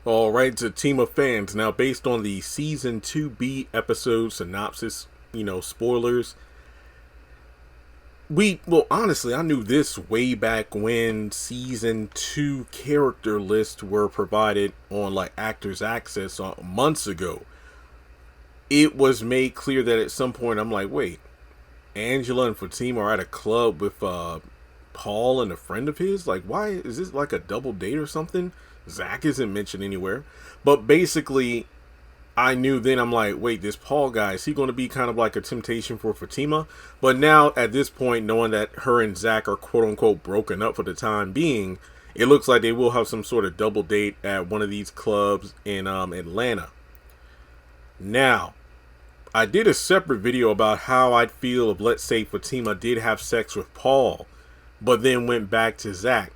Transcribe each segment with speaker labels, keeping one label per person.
Speaker 1: All right, Zatima fans. Now, based on the season 2B episode synopsis, spoilers. Honestly, I knew this way back when season 2 character lists were provided on like Actors Access months ago. It was made clear that at some point I'm like, wait, Angela and Fatima are at a club with Paul and a friend of his? Like, why is this like a double date or something? Zach isn't mentioned anywhere. But basically, I knew then, I'm like, wait, this Paul guy, is he going to be kind of like a temptation for Fatima? But now, at this point, knowing that her and Zach are quote-unquote broken up for the time being, it looks like they will have some sort of double date at one of these clubs in Atlanta. Now, I did a separate video about how I'd feel if, let's say, Fatima did have sex with Paul, but then went back to Zach.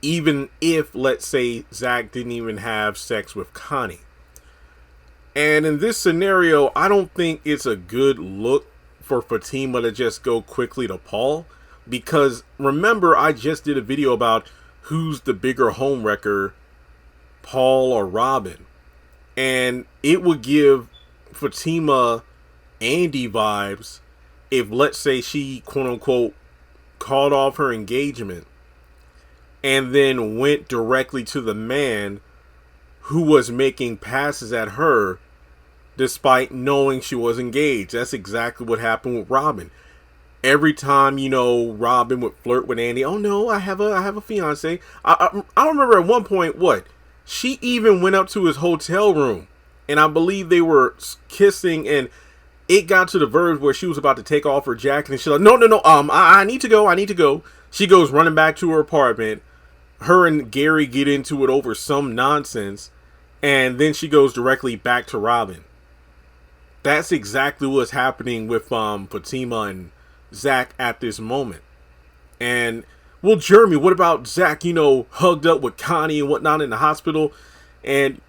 Speaker 1: Even if, let's say, Zach didn't even have sex with Connie. And in this scenario, I don't think it's a good look for Fatima to just go quickly to Paul. Because remember, I just did a video about who's the bigger homewrecker, Paul or Robin. And it would give Fatima Andy vibes if, let's say, she quote-unquote called off her engagement and then went directly to the man who was making passes at her despite knowing she was engaged. That's exactly what happened with Robin. Every time, Robin would flirt with Andy, oh no, I have a fiance. I remember at one point, she even went up to his hotel room and I believe they were kissing, and it got to the verge where she was about to take off her jacket and she's like, no, I need to go. She goes running back to her apartment. Her and Gary get into it over some nonsense, and then she goes directly back to Robin. That's exactly what's happening with Fatima and Zach at this moment. And, well, Jeremy, what about Zach, hugged up with Connie and whatnot in the hospital? And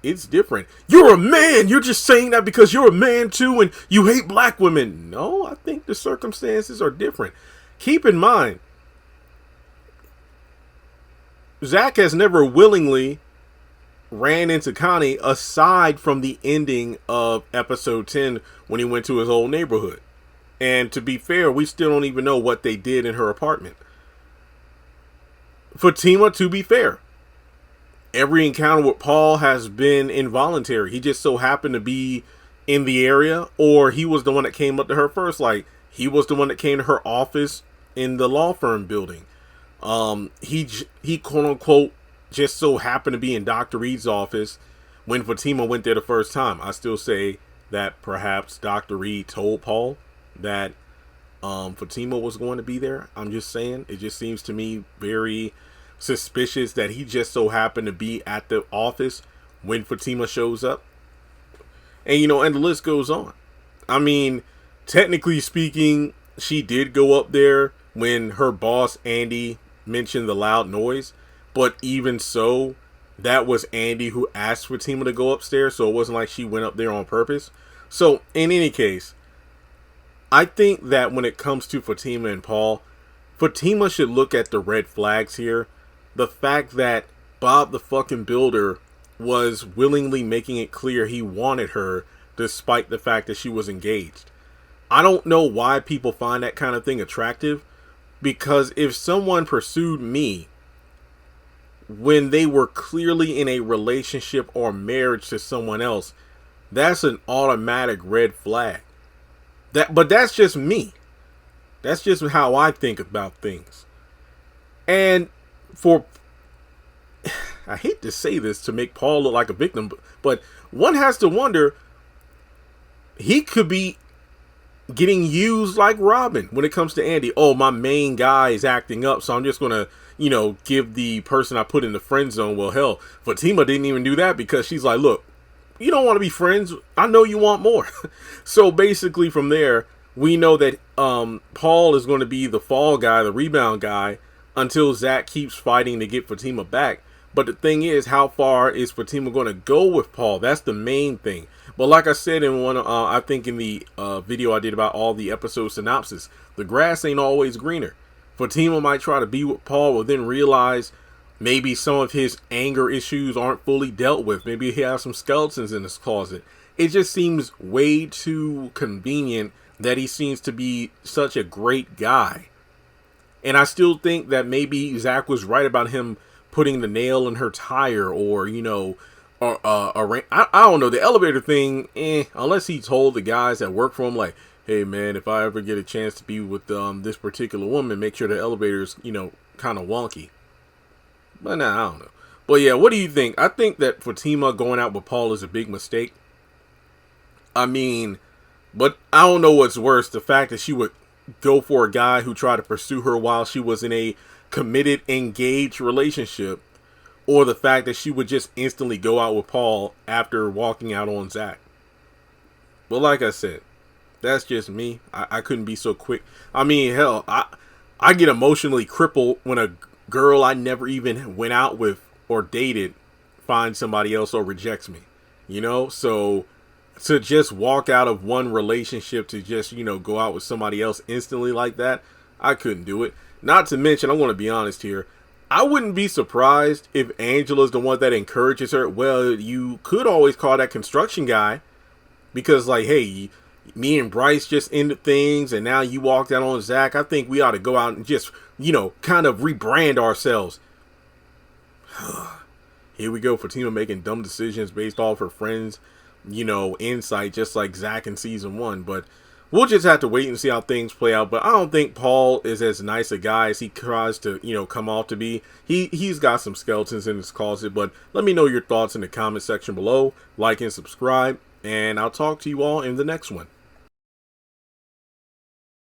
Speaker 1: it's different. You're a man! You're just saying that because you're a man too and you hate black women. No, I think the circumstances are different. Keep in mind, Zach has never willingly ran into Connie aside from the ending of episode 10 when he went to his old neighborhood. And to be fair, we still don't even know what they did in her apartment. Fatima, to be fair, every encounter with Paul has been involuntary. He just so happened to be in the area, or he was the one that came up to her first. Like, he was the one that came to her office in the law firm building. He quote unquote just so happened to be in Dr. Reed's office when Fatima went there the first time. I still say that perhaps Dr. Reed told Paul that Fatima was going to be there. I'm just saying, it just seems to me very suspicious that he just so happened to be at the office when Fatima shows up. And and the list goes on. I mean, technically speaking, she did go up there when her boss Andy mentioned the loud noise, but even so, that was Andy who asked Fatima to go upstairs, so it wasn't like she went up there on purpose. So in any case, I think that when it comes to Fatima and Paul, Fatima should look at the red flags here. The fact that Bob the fucking Builder was willingly making it clear he wanted her despite the fact that she was engaged. I don't know why people find that kind of thing attractive, because if someone pursued me when they were clearly in a relationship or marriage to someone else, that's an automatic red flag. But that's just me. That's just how I think about things. And I hate to say this to make Paul look like a victim, but one has to wonder, he could be getting used like Robin when it comes to Andy. Oh, my main guy is acting up, so I'm just going to, give the person I put in the friend zone. Well, hell, Fatima didn't even do that because she's like, look, you don't want to be friends. I know you want more. So basically from there, we know that Paul is going to be the fall guy, the rebound guy, until Zach keeps fighting to get Fatima back. But the thing is, how far is Fatima going to go with Paul? That's the main thing. But like I said in one, I think in the video I did about all the episode synopsis, the grass ain't always greener. Fatima might try to be with Paul, but then realize Maybe some of his anger issues aren't fully dealt with. Maybe he has some skeletons in his closet. It just seems way too convenient that he seems to be such a great guy. And I still think that maybe Zach was right about him putting the nail in her tire, or, you know, I don't know, the elevator thing, unless he told the guys that work for him, like, hey man, if I ever get a chance to be with this particular woman, make sure the elevator's, you know, kind of wonky. But nah, I don't know. But yeah, what do you think? I think that Fatima going out with Paul is a big mistake. I mean, but I don't know what's worse, the fact that she would go for a guy who tried to pursue her while she was in a committed, engaged relationship, or the fact that she would just instantly go out with Paul after walking out on Zach. But like I said, that's just me. I couldn't be so quick. I mean, hell, I get emotionally crippled when a girl I never even went out with or dated finds somebody else or rejects me. You know, so to just walk out of one relationship to just, you know, go out with somebody else instantly like that, I couldn't do it. Not to mention, I want to be honest here, I wouldn't be surprised if Angela's the one that encourages her. Well, you could always call that construction guy, because like, hey, me and Bryce just ended things and now you walked out on Zach. I think we ought to go out and just, you know, kind of rebrand ourselves. Here we go, Fatima making dumb decisions based off her friends, you know, insight, just like Zach in season 1. But we'll just have to wait and see how things play out. But I don't think Paul is as nice a guy as he tries to, you know, come off to be. He's got some skeletons in his closet. But let me know your thoughts in the comment section below. Like and subscribe. And I'll talk to you all in the next one.